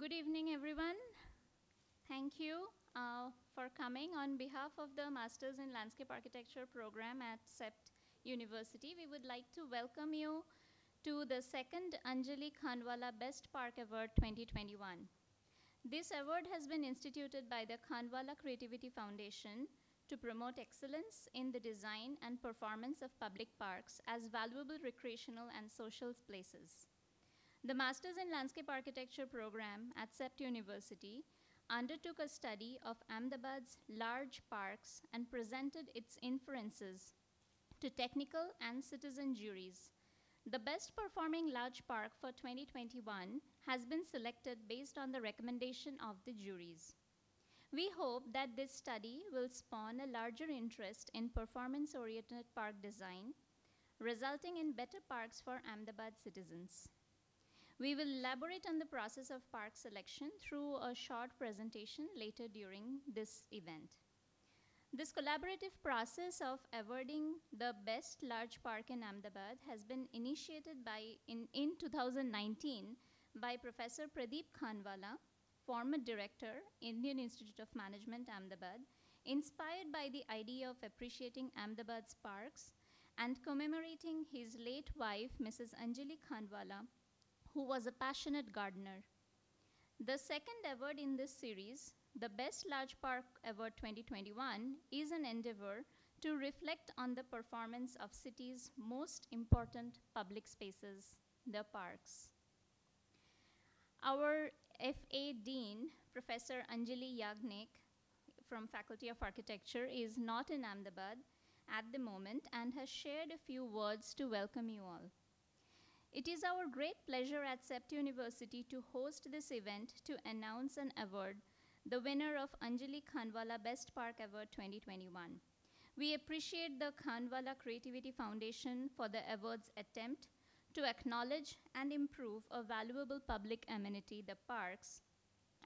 Good evening, everyone. Thank you for coming. On behalf of the Masters in Landscape Architecture program at CEPT University, we would like to welcome you to the second Anjali Khandwalla Best Park Award 2021. This award has been instituted by the Khandwalla Creativity Foundation to promote excellence in the design and performance of public parks as valuable recreational and social places. The Masters in Landscape Architecture program at CEPT University undertook a study of Ahmedabad's large parks and presented its inferences to technical and citizen juries. The best performing large park for 2021 has been selected based on the recommendation of the juries. We hope that this study will spawn a larger interest in performance-oriented park design, resulting in better parks for Ahmedabad citizens. We will elaborate on the process of park selection through a short presentation later during this event. This collaborative process of awarding the best large park in Ahmedabad has been initiated in 2019 by Professor Pradeep Khandwalla, former director, Indian Institute of Management, Ahmedabad, inspired by the idea of appreciating Ahmedabad's parks and commemorating his late wife, Mrs. Anjali Khandwalla, who was a passionate gardener. The second award in this series, the Best Large Park Award 2021, is an endeavor to reflect on the performance of city's most important public spaces, the parks. Our FA Dean, Professor Anjali Yagnik from Faculty of Architecture, is not in Ahmedabad at the moment and has shared a few words to welcome you all. It is our great pleasure at CEPT University to host this event to announce an award, the winner of Anjali Khandwalla Best Park Award 2021. We appreciate the Khandwalla Creativity Foundation for the award's attempt to acknowledge and improve a valuable public amenity, the parks,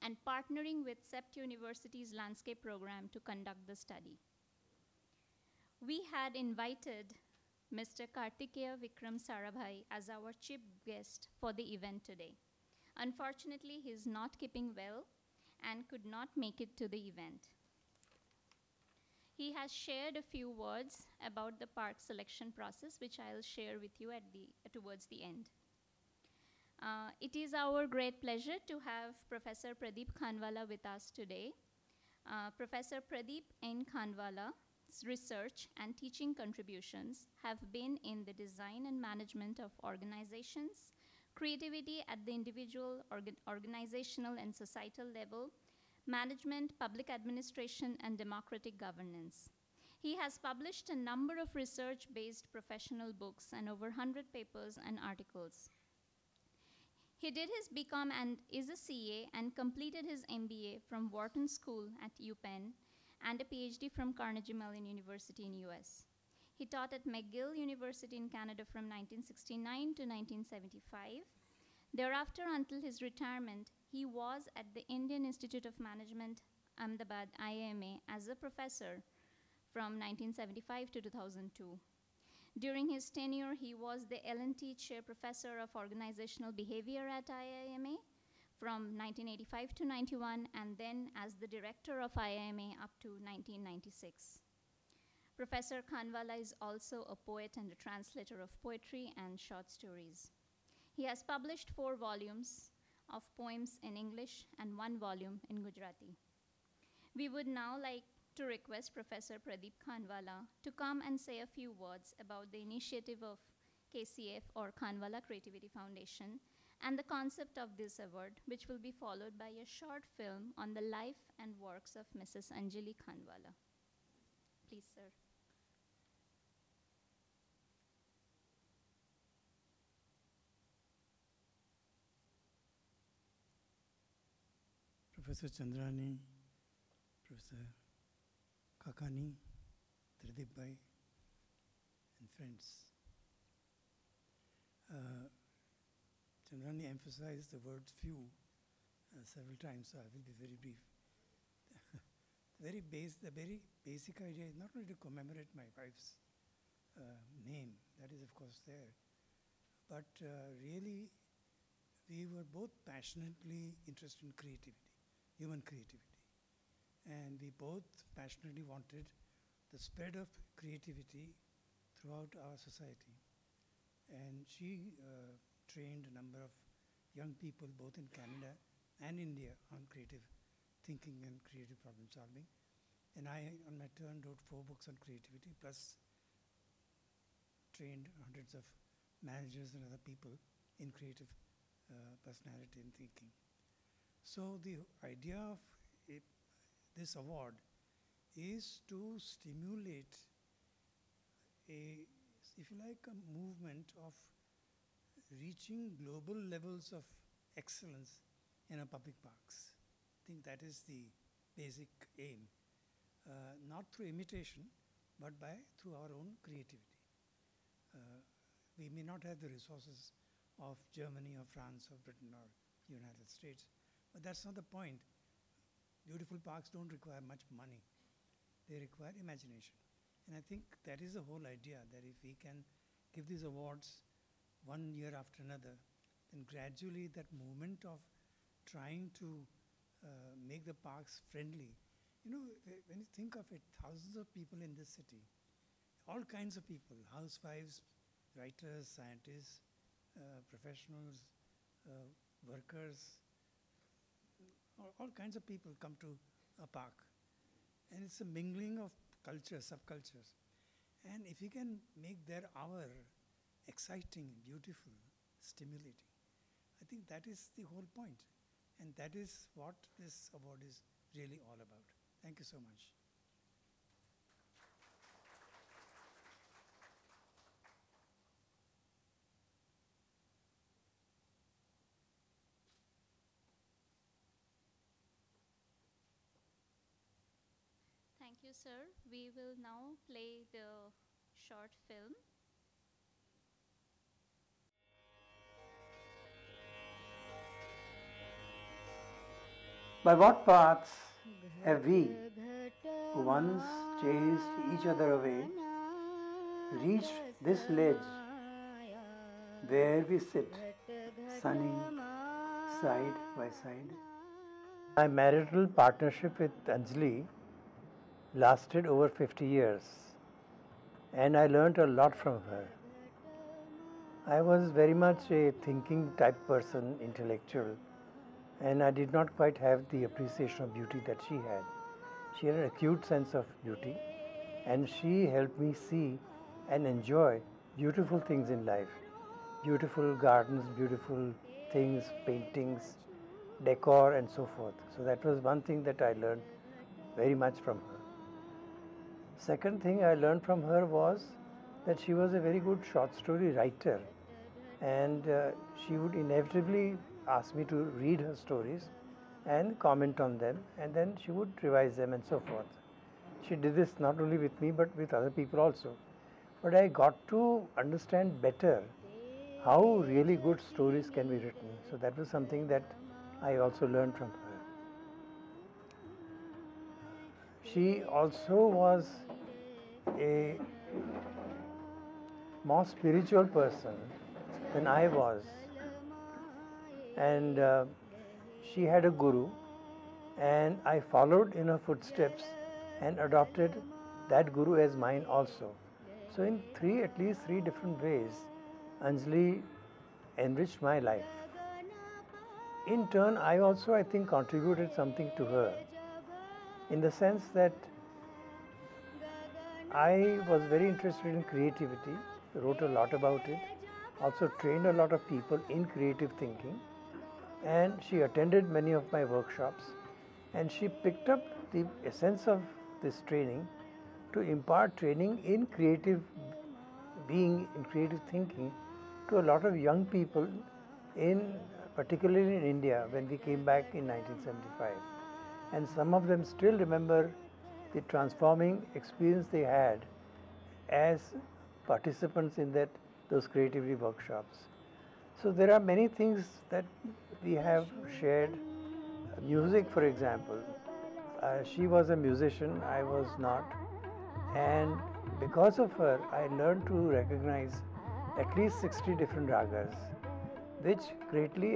and partnering with CEPT University's landscape program to conduct the study. We had invited Mr. Kartikeya Vikram Sarabhai as our chief guest for the event today. Unfortunately, he is not keeping well and could not make it to the event. He has shared a few words about the park selection process, which I'll share with you towards the end. It is our great pleasure to have Professor Pradeep Khandwalla with us today. Professor Pradeep N. Khandwalla's research and teaching contributions have been in the design and management of organizations, creativity at the individual, organizational and societal level, management, public administration, and democratic governance. He has published a number of research-based professional books and over 100 papers and articles. He did his BCom and is a CA and completed his MBA from Wharton School at UPenn and a PhD from Carnegie Mellon University in US. He taught at McGill University in Canada from 1969 to 1975. Thereafter, until his retirement, he was at the Indian Institute of Management, Ahmedabad, IIMA, as a professor from 1975 to 2002. During his tenure, he was the L&T Chair Professor of Organizational Behavior at IIMA from 1985 to 91, and then as the Director of IIMA up to 1996. Professor Khandwalla is also a poet and a translator of poetry and short stories. He has published 4 volumes of poems in English and 1 volume in Gujarati. We would now like to request Professor Pradeep Khandwalla to come and say a few words about the initiative of KCF, or Khandwalla Creativity Foundation, and the concept of this award, which will be followed by a short film on the life and works of Mrs. Anjali Khandwalla. Please, sir. Professor Chandrani, Professor Kakani, Tridip Bhai, and friends. Chandrani emphasized the word few several times, so I will be very brief. The very basic idea is not only to commemorate my wife's name, that is of course there, but really we were both passionately interested in creativity, human creativity. And we both passionately wanted the spread of creativity throughout our society. And she trained a number of young people both in Canada and India on creative thinking and creative problem solving. And I, on my turn, wrote 4 books on creativity, plus trained hundreds of managers and other people in creative personality and thinking. So the idea of this award is to stimulate a, if you like, a movement of reaching global levels of excellence in our public parks. I think that is the basic aim. Not through imitation, but through our own creativity. We may not have the resources of Germany or France or Britain or United States, but that's not the point. Beautiful parks don't require much money. They require imagination. And I think that is the whole idea, that if we can give these awards one year after another, then gradually that movement of trying to make the parks friendly. You know, when you think of it, thousands of people in this city, all kinds of people, housewives, writers, scientists, professionals, workers, all kinds of people come to a park. And it's a mingling of cultures, subcultures. And if you can make their hour exciting, beautiful, stimulating, I think that is the whole point. And that is what this award is really all about. Thank you so much. Thank you, sir. We will now play the short film. By what paths have we, who once chased each other away, reached this ledge where we sit, sunning side by side? My marital partnership with Anjali lasted over 50 years, and I learnt a lot from her. I was very much a thinking type person, intellectual, and I did not quite have the appreciation of beauty that she had. She had an acute sense of beauty, and she helped me see and enjoy beautiful things in life. Beautiful gardens, beautiful things, paintings, decor, and so forth. So that was one thing that I learned very much from her. Second thing I learned from her was that she was a very good short story writer, and she would inevitably ask me to read her stories and comment on them, and then she would revise them and so forth. She did this not only with me but with other people also. But I got to understand better how really good stories can be written. So that was something that I also learned from her. She also was a more spiritual person than I was, and she had a guru, and I followed in her footsteps and adopted that guru as mine also. So in at least three different ways, Anjali enriched my life. In turn, I also, I think, contributed something to her, in the sense that I was very interested in creativity, wrote a lot about it, also trained a lot of people in creative thinking, and she attended many of my workshops, and she picked up the essence of this training to impart training in creative being, in creative thinking, to a lot of young people, particularly in India when we came back in 1975. And some of them still remember the transforming experience they had as participants in those creativity workshops. So there are many things that we have shared. Music, for example. She was a musician, I was not. And because of her, I learned to recognize at least 60 different ragas. which greatly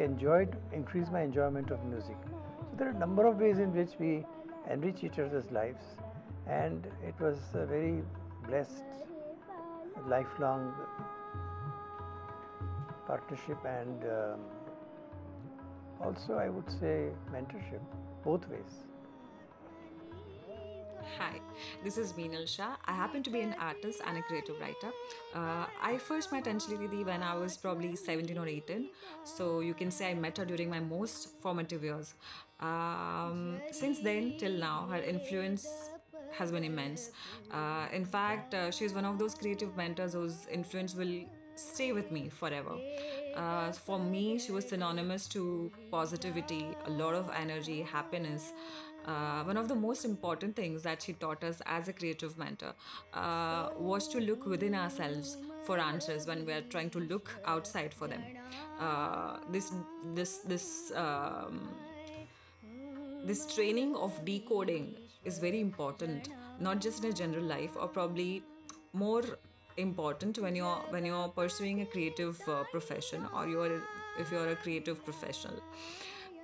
increased my enjoyment of music. So there are a number of ways in which we enrich each other's lives, and it was a very blessed, lifelong partnership and also I would say mentorship, both ways. Hi, this is Meenal Shah. I happen to be an artist and a creative writer. I first met Anjali Didi when I was probably 17 or 18. So you can say I met her during my most formative years. Since then till now, her influence has been immense. In fact, she is one of those creative mentors whose influence will stay with me forever. For me, she was synonymous to positivity, a lot of energy, happiness. One of the most important things that she taught us as a creative mentor was to look within ourselves for answers when we are trying to look outside for them. Uh, this this this this training of decoding is very important, not just in a general life, or probably more important when you're pursuing a creative profession, or if you're a creative professional.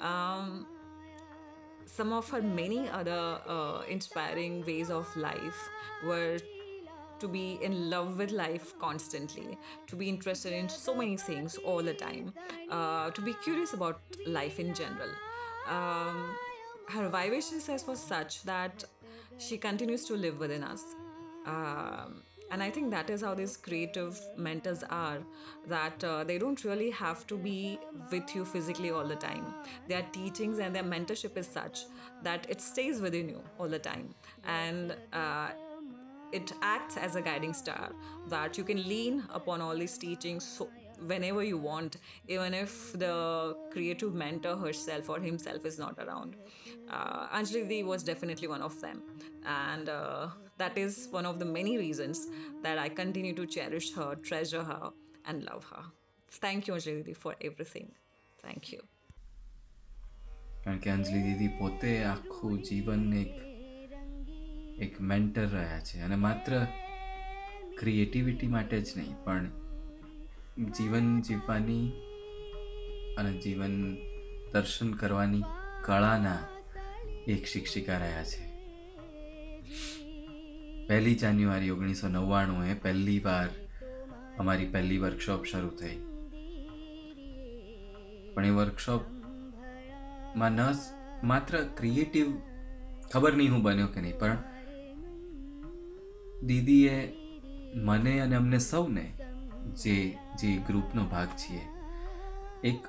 um, some of her many other inspiring ways of life were to be in love with life constantly, to be interested in so many things all the time, to be curious about life in general. Um, Her vivacious was such that she continues to live within us. And I think that is how these creative mentors are, that they don't really have to be with you physically all the time. Their teachings and their mentorship is such that it stays within you all the time. And it acts as a guiding star that you can lean upon all these teachings whenever you want, even if the creative mentor herself or himself is not around. Anjali Dee was definitely one of them, and that is one of the many reasons that I continue to cherish her, treasure her, and love her. Thank you, Anjali Dee, for everything. Thank you. કારણ કે અંજલિ દીદી પોતે આખું જીવન એક mentor રહ્યા છે અને માત્ર ક્રિએટિવિટી માટે જ નહીં પણ જીવન જીવવાની અને જીવન દર્શન કરવાની કળાના એક શિક્ષિકા રહ્યા છે. 1 જાન્યુઆરી 1999 પહેલી વાર અમારી પહેલી વર્કશોપ શરૂ થઈ. પણ એ વર્કશોપમાં ન માત્ર ક્રિએટિવ, ખબર નહીં હું બન્યો કે નહીં, પણ દીદીએ મને અને અમને સૌને જે ગ્રુપનો ભાગ છીએ એક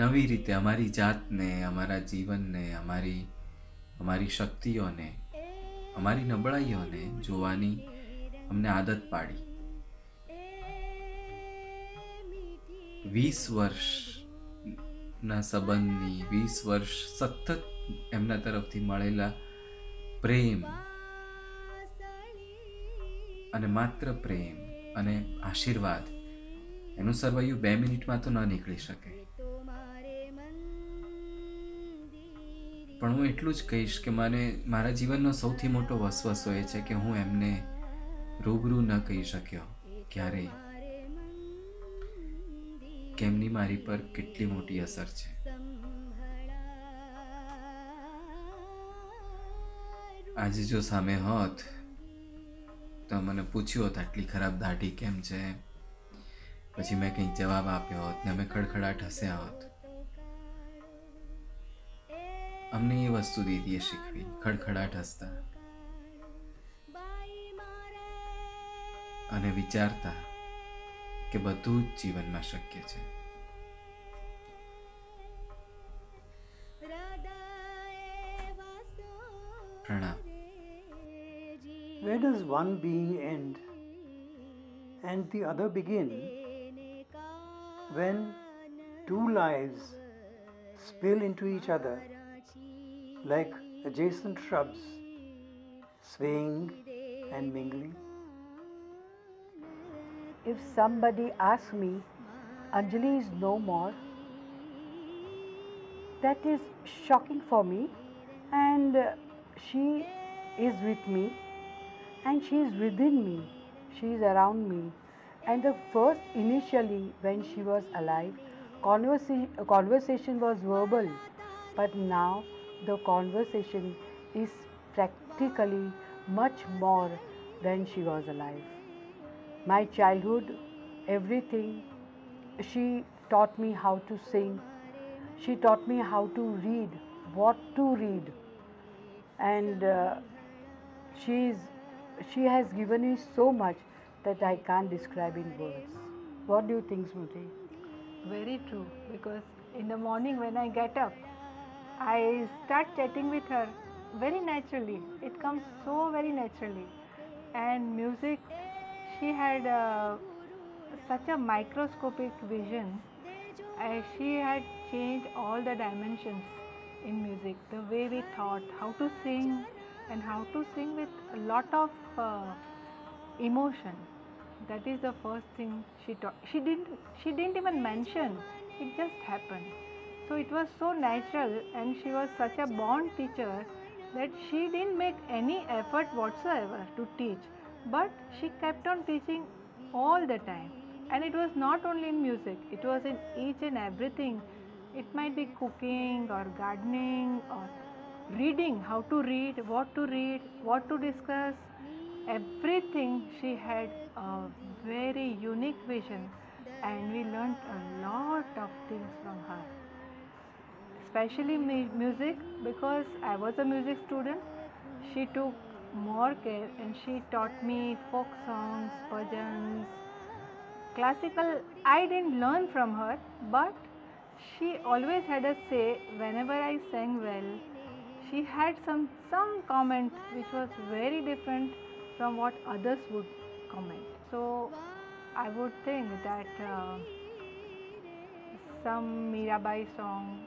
નવી રીતે અમારી જાતને, અમારા જીવનને, અમારી શક્તિઓને, અમારી નબળાઈઓને જોવાની અમને આદત પાડી. 20 વર્ષના સંબંધની, 20 વર્ષ સતત એમના તરફથી મળેલા પ્રેમ અને માત્ર પ્રેમ અને આશીર્વાદ એનું સરવૈયું 2 મિનિટમાં તો ન નીકળી શકે. પણ હું એટલું જ કહીશ કે મને મારા જીવનનો સૌથી મોટો વસવસો એ છે કે હું એમને રૂબરૂ ન કહી શક્યો ક્યારેય કે એમની મારી પર કેટલી મોટી અસર છે. આજે જો સામે હોત તો મને પૂછ્યું હોત આટલી ખરાબ દાઢી કેમ છે, પછી મેં કંઈક જવાબ આપ્યો હોત ને અમે ખડખડાટ હસ્યા હોત. અમને એ વસ્તુ દીદીએ શીખવી, ખડખડાટ હસતા અને વિચારતા કે બધું જ જીવનમાં શક્ય છે. પ્રણામ. Where does one being end and the other begin? When two lives spill into each other like adjacent shrubs, swaying and mingling. If somebody asks me, Anjali is no more, that is shocking for me, and she is with me and she is within me, she is around me, And the first, initially, when she was alive, conversation was verbal, but now the conversation is practically much more when she was alive. My childhood, everything, she taught me how to sing, she taught me how to read, what to read, and she's she has given me so much that I can't describe in words. What do you think, Smriti? Very true, because in the morning when I get up, I start chatting with her very naturally. It comes so very naturally. And music, she had such a microscopic vision. She had changed all the dimensions in music, the way we thought, how to sing, and how to sing with a lot of emotion. That is the first thing she taught. She didn't even mention, it just happened. So it was so natural, and she was such a born teacher that she didn't make any effort whatsoever to teach, but she kept on teaching all the time. And it was not only in music, it was in each and everything. It might be cooking or gardening or reading, how to read, what to discuss, everything. She had a very unique vision, and we learned a lot of things from her, especially music, because I was a music student. She took more care and she taught me folk songs, bhajans, classical. I didn't learn from her, but she always had a say whenever I sang well. She had some comment which was very different from what others would comment. So I would think that some Mirabai song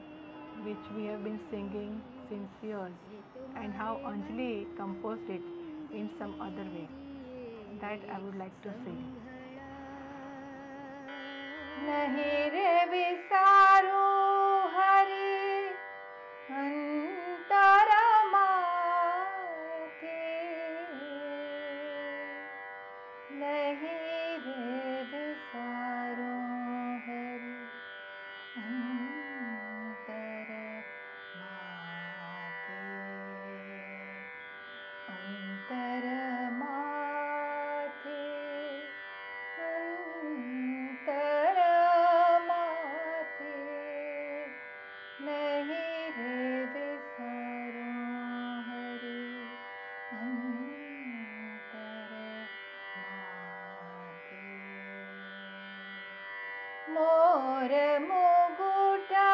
which we have been singing since years, and how Anjali composed it in some other way, that I would like to sing. नहीं रे विसारू हरि अंतर माथे, नहीं रे विसारू हरि अंतर माथे, अंतर माथे, अंतर माथे, नहीं रे विसारू हरि अंतर माथे, मोर मुकुटार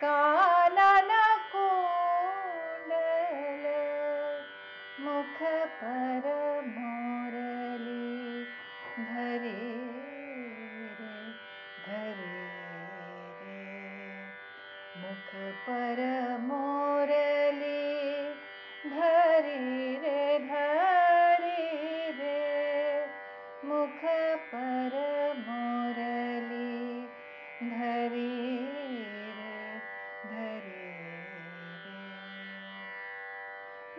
कानन कुंडल, मुख पर मोरली धरे रे, धरे रे, मुख पर मोरली धरी रे, धरी रे, मुख पर मोरली धरी रे, धरी रे।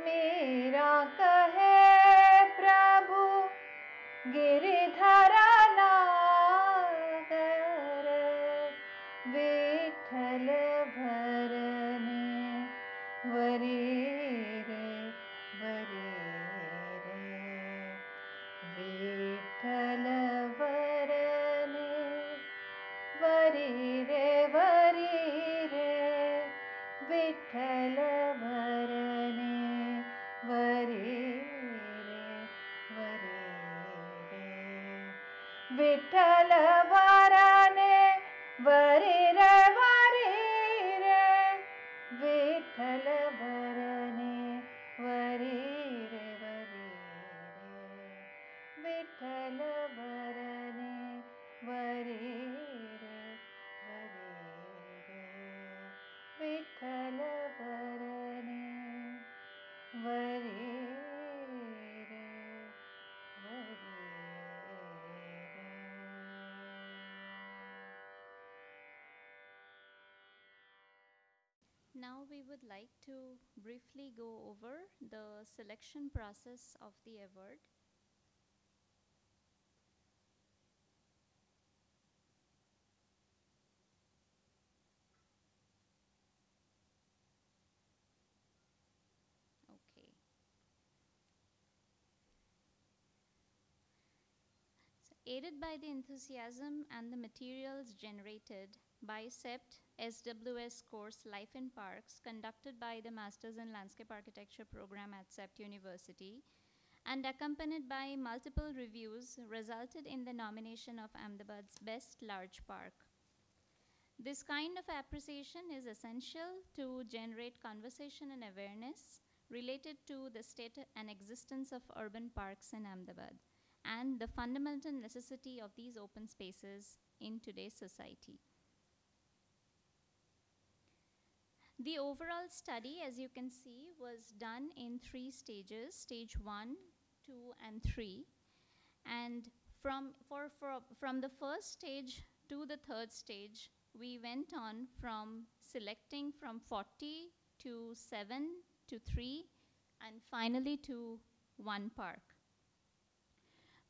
मीरा कहे प्रभु गिरिधर नागर, विठल भरने वरी रे, वरी रे, विठल भरने वरी रे, वरी रे, विठल भरने वरी रे, वरी रे, विठल भरने वरी रे, वरी रे, विठल भरने वरी रे, वरी रे, विठल भरने वरी रे, वरी रे, विठल भरने वरी रे, वरी रे। Now we would like to briefly go over the selection process of the award. Aided by the enthusiasm and the materials generated by CEPT SWS course Life in Parks, conducted by the Masters in Landscape Architecture program at CEPT University, and accompanied by multiple reviews, resulted in the nomination of Ahmedabad's Best Large Park. This kind of appreciation is essential to generate conversation and awareness related to the state and existence of urban parks in Ahmedabad and the fundamental necessity of these open spaces in today's society. The overall study, as you can see, was done in 3 stages, stage 1, 2, and 3. And from the first stage to the third stage, we went on from selecting from 40 to 7 to 3, and finally to 1 park.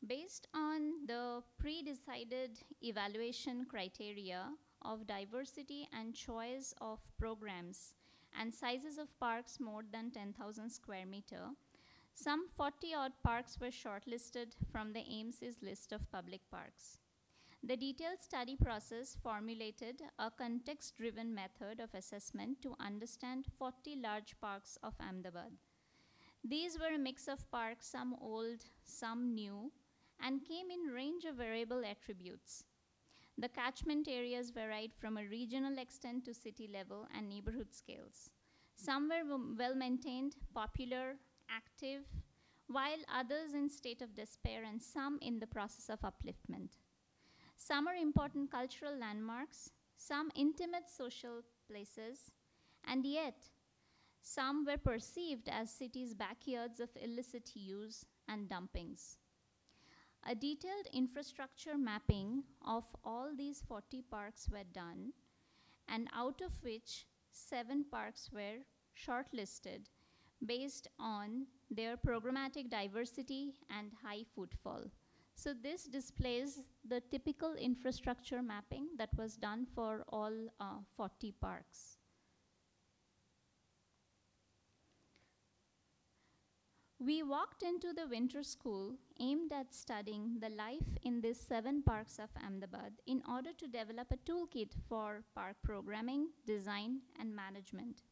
Based on the pre-decided evaluation criteria of diversity and choice of programs and sizes of parks more than 10,000 square meter, some 40 odd parks were shortlisted from the AIMS's list of public parks. The detailed study process formulated a context-driven method of assessment to understand 40 large parks of Ahmedabad. These were a mix of parks, some old, some new, and came in range of variable attributes. The catchment areas varied from a regional extent to city level and neighborhood scales. Some were well-maintained, popular, active, while others in state of despair and some in the process of upliftment. Some are important cultural landmarks, some intimate social places, and yet some were perceived as cities' backyards of illicit use and dumpings. A detailed infrastructure mapping of all these 40 parks were done, and out of which 7 parks were shortlisted based on their programmatic diversity and high footfall. So this displays the typical infrastructure mapping that was done for all 40 parks. We walked into the winter school aimed at studying the life in these 7 parks of Ahmedabad in order to develop a toolkit for park programming, design, and management.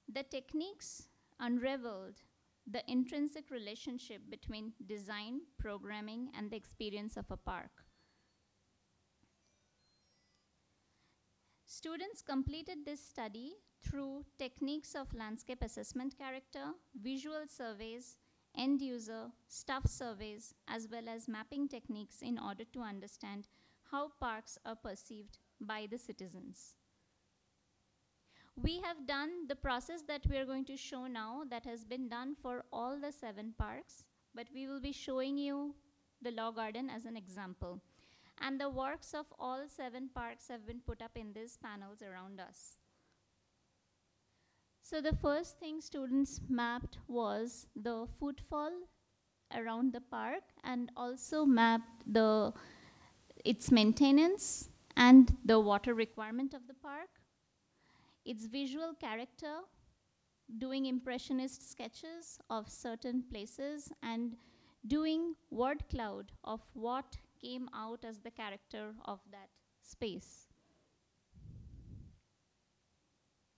The techniques unraveled the intrinsic relationship between design, programming, and the experience of a park. Students completed this study through techniques of landscape assessment character, visual surveys, end user, staff surveys, as well as mapping techniques in order to understand how parks are perceived by the citizens. We have done the process that we are going to show now that has been done for all the 7 parks, but we will be showing you the Law Garden as an example. And the works of all 7 parks have been put up in these panels around us. So the first thing students mapped was the footfall around the park, and also mapped its maintenance and the water requirement of the park, its visual character, doing impressionist sketches of certain places, and doing word cloud of what came out as the character of that space.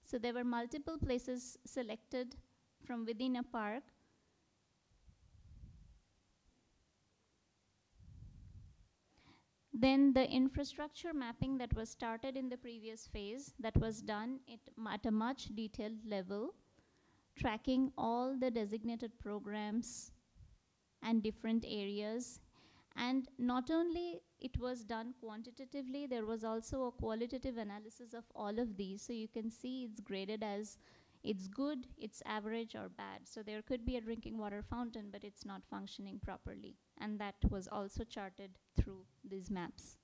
So there were multiple places selected from within a park. Then the infrastructure mapping that was started in the previous phase, that was done at a much detailed level, tracking all the designated programs and different areas. And not only it was done quantitatively, there was also a qualitative analysis of all of these. So you can see it's graded as it's good, it's average, or bad. So there could be a drinking water fountain, but it's not functioning properly. And that was also charted through these maps.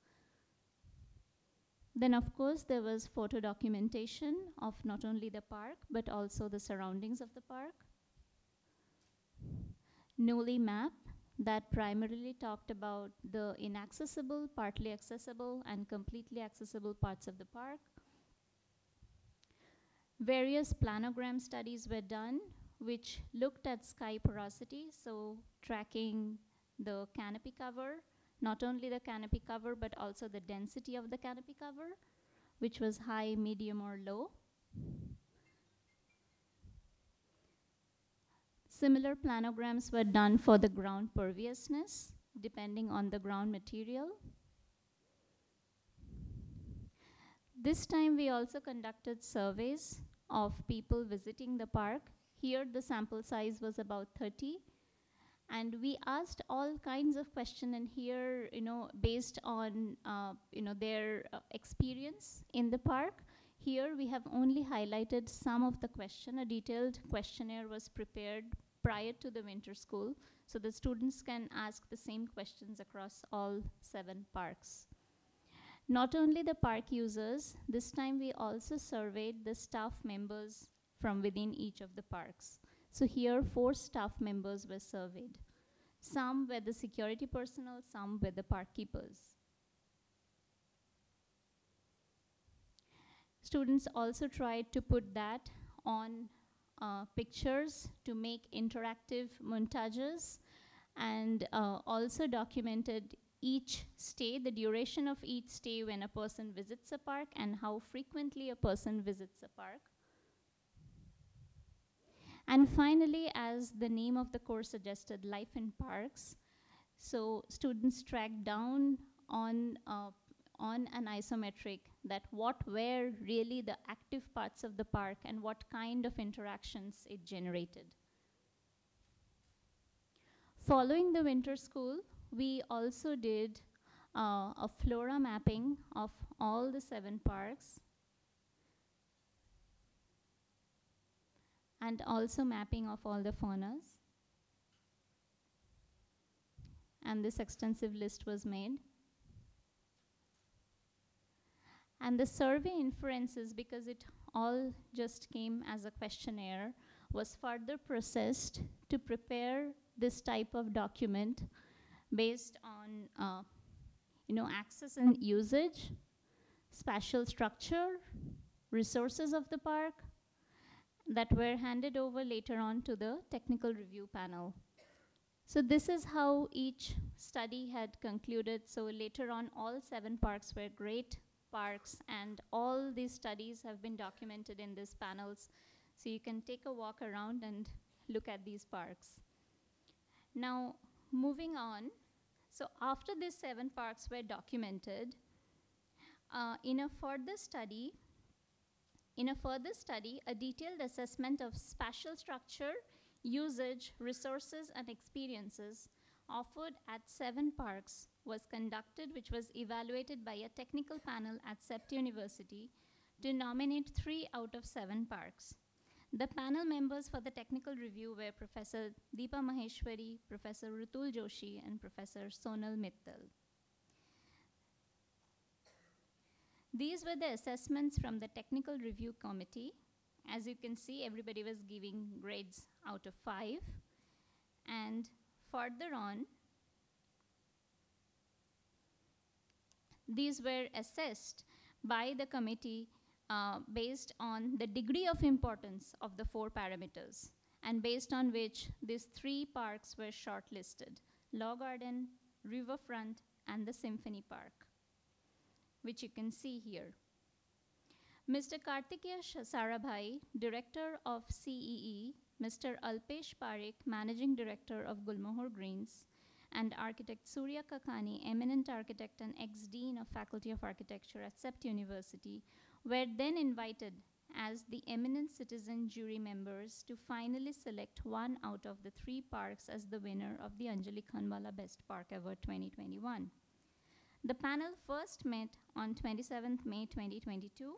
Then, of course, there was photo documentation of not only the park, but also the surroundings of the park. Newly map that primarily talked about the inaccessible, partly accessible, and completely accessible parts of the park. Various planogram studies were done, which looked at sky porosity, so tracking the canopy cover, not only the canopy cover, but also the density of the canopy cover, which was high, medium, or low. Similar planograms were done for the ground perviousness, depending on the ground material. This time we also conducted surveys of people visiting the park. Here the sample size was about 30. And we asked all kinds of questions, and here, based on, their experience in the park. Here we have only highlighted some of the question. A detailed questionnaire was prepared prior to the winter school, so the students can ask the same questions across all 7 parks. Not only the park users, this time we also surveyed the staff members from within each of the parks. So here 4 staff members were surveyed. Some were the security personnel, some were the park keepers. Students also tried to put that on pictures to make interactive montages, and also documented each stay, the duration of each stay when a person visits a park and how frequently a person visits a park. And finally, as the name of the course suggested, Life in Parks, so students tracked down on an isometric that what were really the active parts of the park and what kind of interactions it generated. Following the winter school, we also did a flora mapping of all the 7 parks, and also mapping of all the faunas. And this extensive list was made. And the survey inferences, because it all just came as a questionnaire, was further processed to prepare this type of document based on access and usage, spatial structure, resources of the park, that were handed over later on to the technical review panel. So this is how each study had concluded. So later on, all 7 parks were great parks, and all these studies have been documented in these panels. So you can take a walk around and look at these parks. Now, moving on. So after these 7 parks were documented, in a further study, a detailed assessment of spatial structure, usage, resources, and experiences offered at 7 parks was conducted, which was evaluated by a technical panel at CEPT University to nominate 3 out of 7 parks. The panel members for the technical review were Professor Deepa Maheshwari, Professor Rutul Joshi, and Professor Sonal Mittal. These were the assessments from the technical review committee. As you can see, everybody was giving grades out of 5. And further on, these were assessed by the committee based on the degree of importance of the 4 parameters, and based on which these 3 parks were shortlisted: Law Garden, Riverfront, and the Symphony Park, which you can see here. Mr. Kartikeya Sarabhai, Director of CEE, Mr. Alpesh Parekh, Managing Director of Gulmohar Greens, and architect Surya Kakani, eminent architect and ex-dean of Faculty of Architecture at CEPT University, were then invited as the eminent citizen jury members to finally select 1 out of the 3 parks as the winner of the Anjali Khandwalla Best Park Award 2021. The panel first met on 27th May 2022,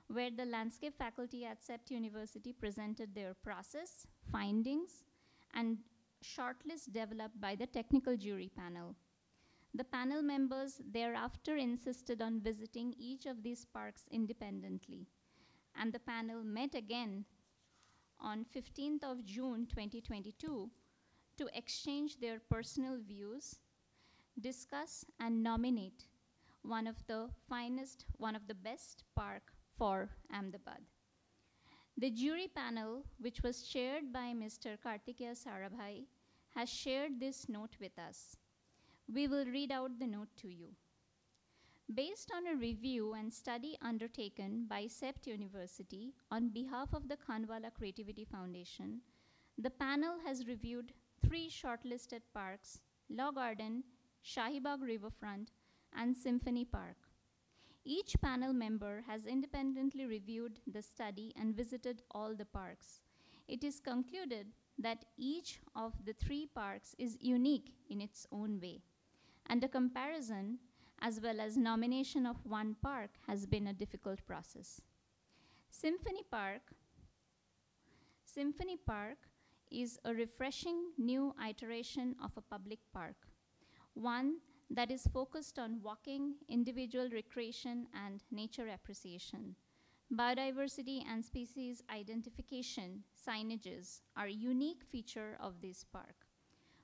where the landscape faculty at CEPT University presented their process, findings, and shortlist developed by the technical jury panel. The panel members thereafter insisted on visiting each of these parks independently, and the panel met again on 15th of June 2022 to exchange their personal views, discuss and nominate one of the best park for Ahmedabad. The jury panel, which was chaired by Mr. Kartikeya Sarabhai, has shared this note with us. We will read out the note to you. Based on a review and study undertaken by CEPT University on behalf of the Khandwalla Creativity Foundation, the panel has reviewed 3 shortlisted parks: Law Garden, Shahibag Riverfront, and Symphony Park. Each panel member has independently reviewed the study and visited all the parks. It is concluded that each of the 3 parks is unique in its own way, and a comparison as well as nomination of one park has been a difficult process. Symphony Park is a refreshing new iteration of a public park, one that is focused on walking, individual recreation, and nature appreciation. Biodiversity and species identification signages are a unique feature of this park.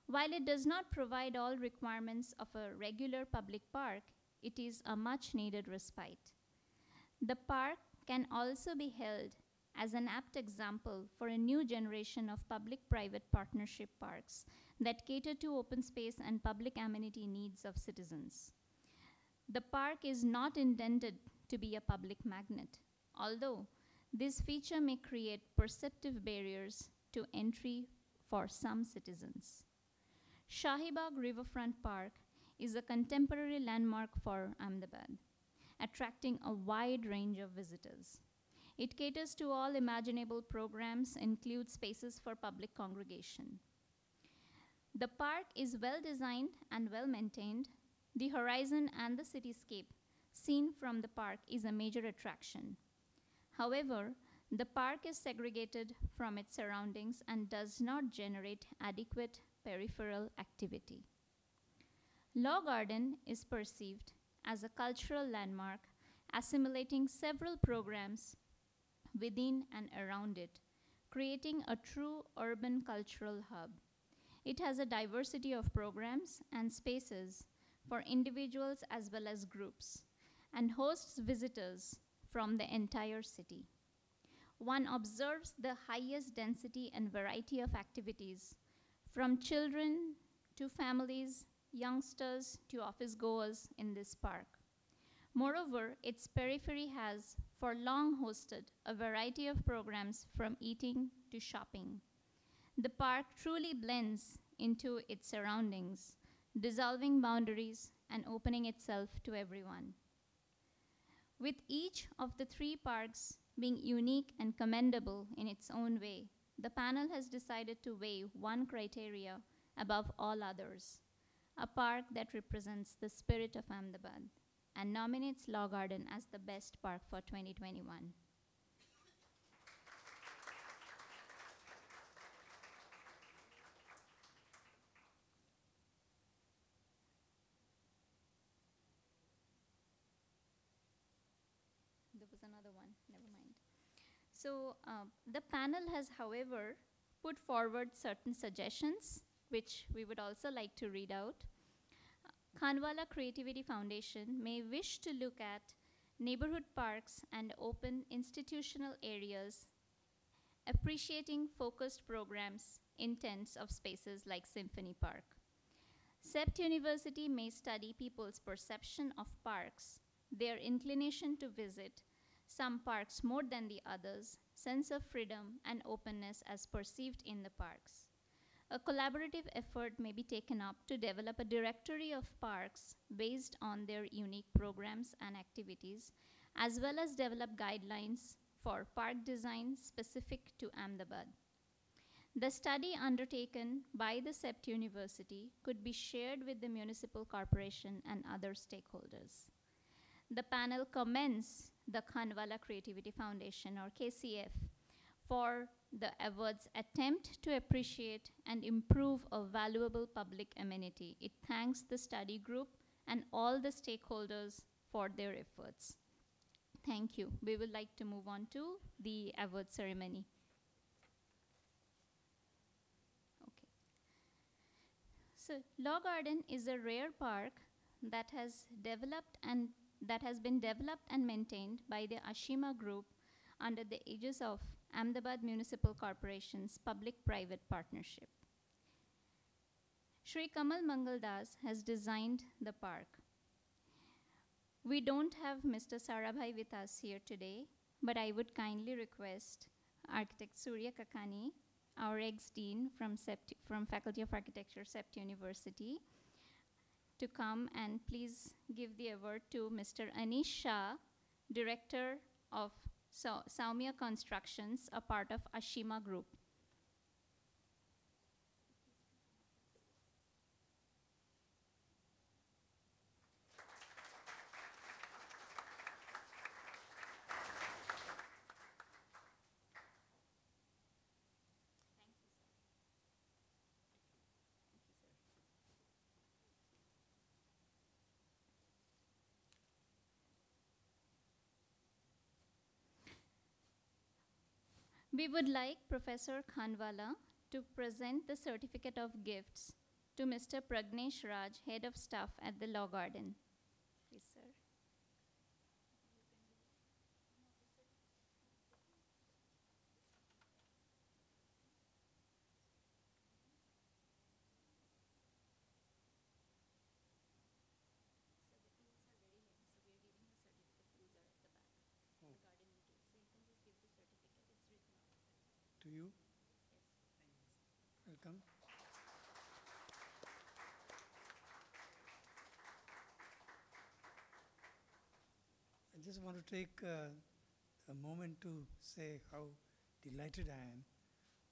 While it does not provide all requirements of a regular public park, it is a much needed respite. The park can also be held as an apt example for a new generation of public-private partnership parks that cater to open space and public amenity needs of citizens. The park is not intended to be a public magnet, although this feature may create perceptive barriers to entry for some citizens. Shahibag Riverfront Park is a contemporary landmark for Ahmedabad, attracting a wide range of visitors. It caters to all imaginable programs, includes spaces for public congregation. The park is well designed and well maintained. The horizon and the cityscape seen from the park is a major attraction. However, the park is segregated from its surroundings and does not generate adequate peripheral activity. Law Garden is perceived as a cultural landmark, assimilating several programs within and around it, creating a true urban cultural hub. It has a diversity of programs and spaces for individuals as well as groups, and hosts visitors from the entire city. One observes the highest density and variety of activities, from children to families, youngsters to office goers in this park. Moreover, its periphery has for long hosted a variety of programs from eating to shopping. The park truly blends into its surroundings, dissolving boundaries and opening itself to everyone. With each of the 3 parks being unique and commendable in its own way, the panel has decided to weigh one criteria above all others: a park that represents the spirit of Ahmedabad, and nominates Law Garden as the best park for 2021. There was another one, never mind. So the panel has, however, put forward certain suggestions, which we would also like to read out. Khandwalla Creativity Foundation may wish to look at neighborhood parks and open institutional areas, appreciating focused programs in tents of spaces like Symphony Park. CEPT University may study people's perception of parks, their inclination to visit some parks more than the others, sense of freedom and openness as perceived in the parks. A collaborative effort may be taken up to develop a directory of parks based on their unique programs and activities, as well as develop guidelines for park design specific to Ahmedabad. The study undertaken by the CEPT University could be shared with the municipal corporation and other stakeholders. The panel commends the Khandwalla Creativity Foundation, or KCF, for the award's attempt to appreciate and improve a valuable public amenity. It thanks the study group and all the stakeholders for their efforts. Thank you. We would like to move on to the award ceremony. Okay. So Law Garden is a rare park that has been developed and maintained by the Ashima Group under the aegis of Ahmedabad Municipal Corporation's public-private partnership. Shri Kamal Mangaldas has designed the park. We don't have Mr. Sarabhai with us here today, but I would kindly request architect Surya Kakani, our ex-dean from Faculty of Architecture, CEPT University, to come and please give the award to Mr. Anish Shah, Director of Saumya Constructions, a part of Ashima Group. We would like Professor Khandwalla to present the certificate of gifts to Mr. Pragnesh Raj, Head of Staff at the Law Garden. Please, sir. To you. Welcome. I just want to take a moment to say how delighted I am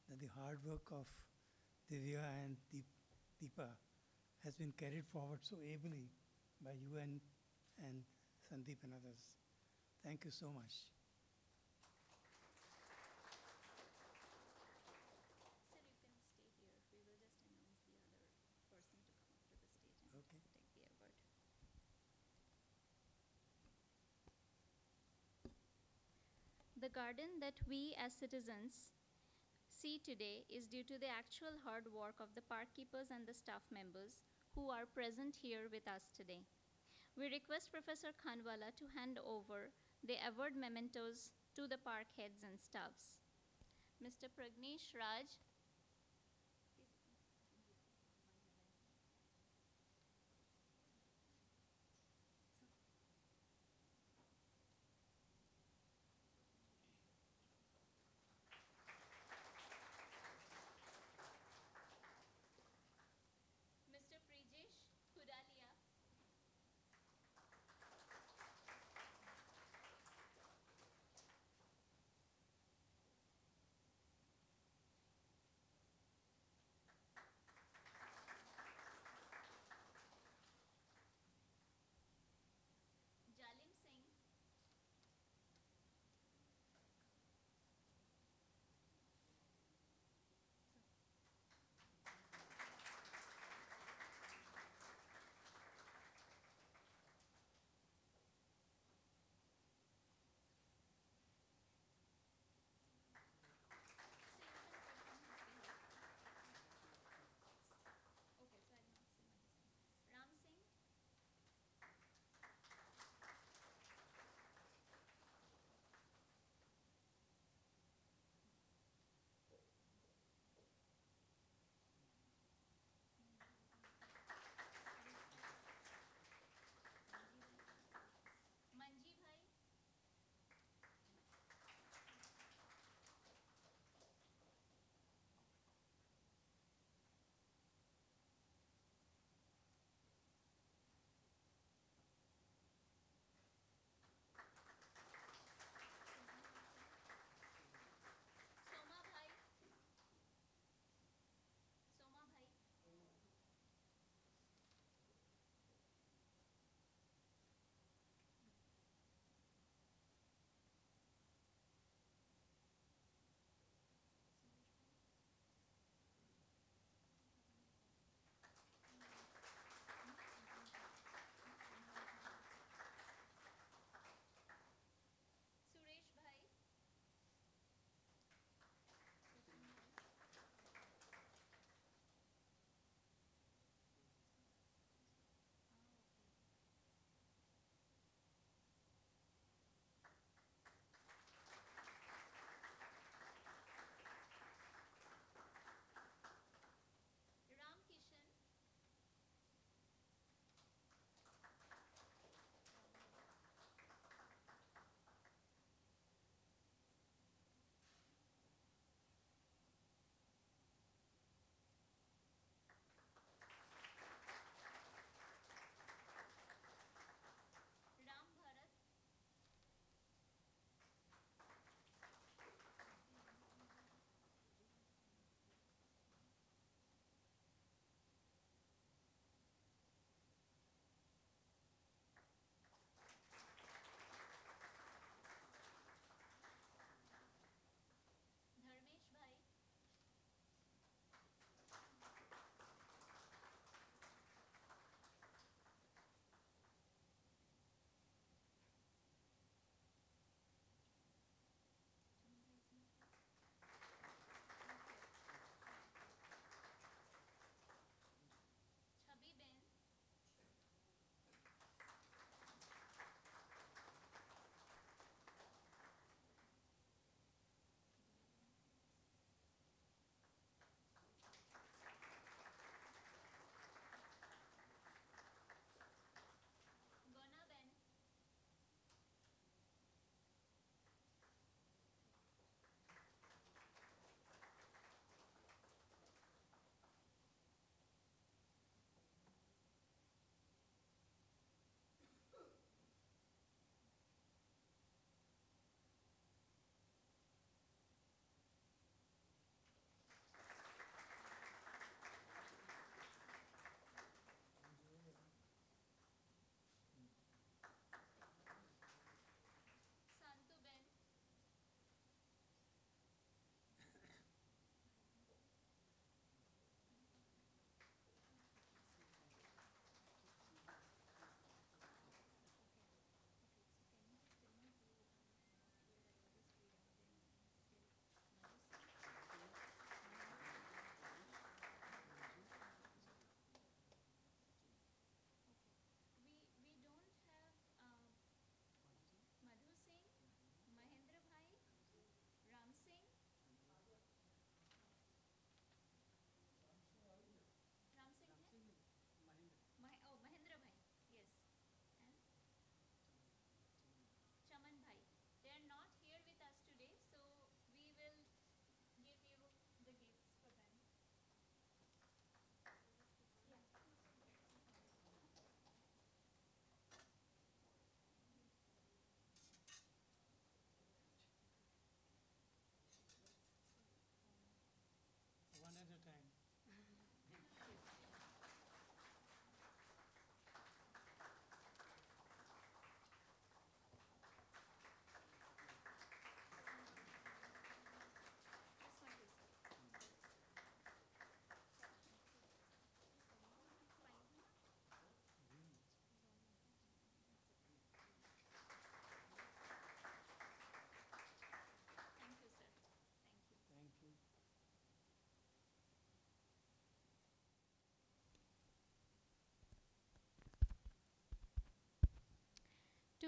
that the hard work of Divya and Deepa has been carried forward so ably by you and Sandeep and others. Thank you so much. Sir, you can stay here. We will just announce the other person to come up to the stage and Okay. take the award. The garden that we as citizens see today is due to the actual hard work of the park keepers and the staff members who are present here with us today. We request Professor Khandwalla to hand over the award mementos to the park heads and staffs. Mr. Pragnesh Raj. Mr. Prijesh Kudalia.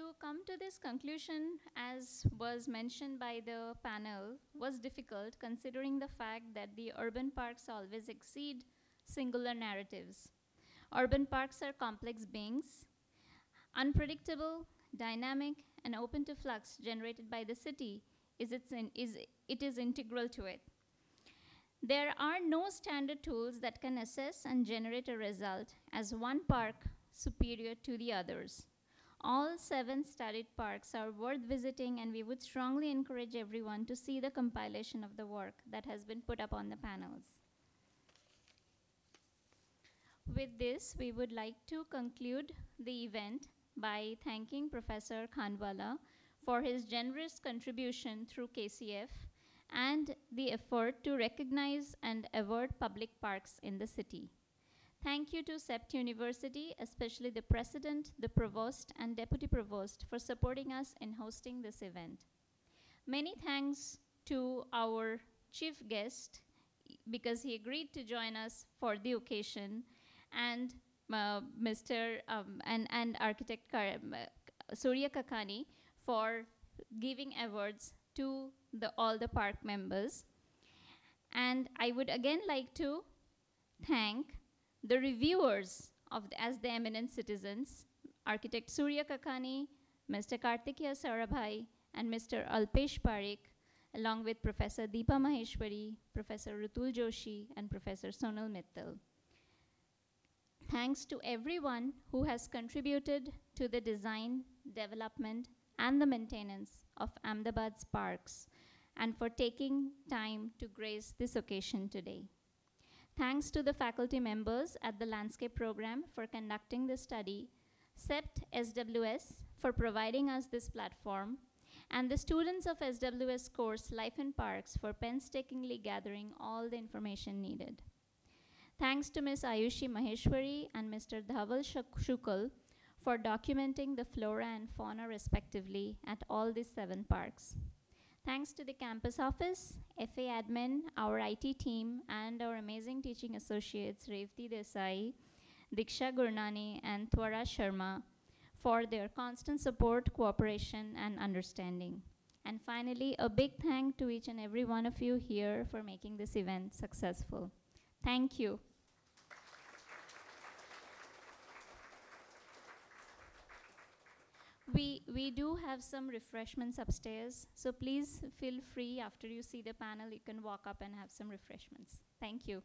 To come to this conclusion, as was mentioned by the panel, was difficult considering the fact that the urban parks always exceed singular narratives. Urban parks are complex beings, unpredictable, dynamic, and open to flux generated by the city it is integral to it. There are no standard tools that can assess and generate a result as one park superior to the others. All 7 studied parks are worth visiting, and we would strongly encourage everyone to see the compilation of the work that has been put up on the panels. With this, we would like to conclude the event by thanking Professor Khandwalla for his generous contribution through KCF and the effort to recognize and award public parks in the city. Thank you to CEPT University, especially the President, the Provost, and Deputy Provost for supporting us in hosting this event. Many thanks to our chief guest because he agreed to join us for the occasion, and and architect Surya Kakani for giving awards to all the park members. And I would again like to thank the reviewers as the eminent citizens, architect Surya Kakani, Mr. Kartikeya Sarabhai, and Mr. Alpesh Parikh, along with Professor Deepa Maheshwari, Professor Rutul Joshi, and Professor Sonal Mittal. Thanks to everyone who has contributed to the design, development, and the maintenance of Ahmedabad's parks, and for taking time to grace this occasion today. Thanks to the faculty members at the Landscape Program for conducting the study, CEPT SWS for providing us this platform, and the students of SWS course Life in Parks for painstakingly gathering all the information needed. Thanks to Ms. Ayushi Maheshwari and Mr. Dhaval Shukal for documenting the flora and fauna respectively at all these 7 parks. Thanks to the campus office, FA admin, our IT team, and our amazing teaching associates, Revati Desai, Diksha Gurnani, and Twara Sharma for their constant support, cooperation, and understanding. And finally, a big thank to each and every one of you here for making this event successful. Thank you. We do have some refreshments upstairs, so please feel free after you see the panel, you can walk up and have some refreshments. Thank you.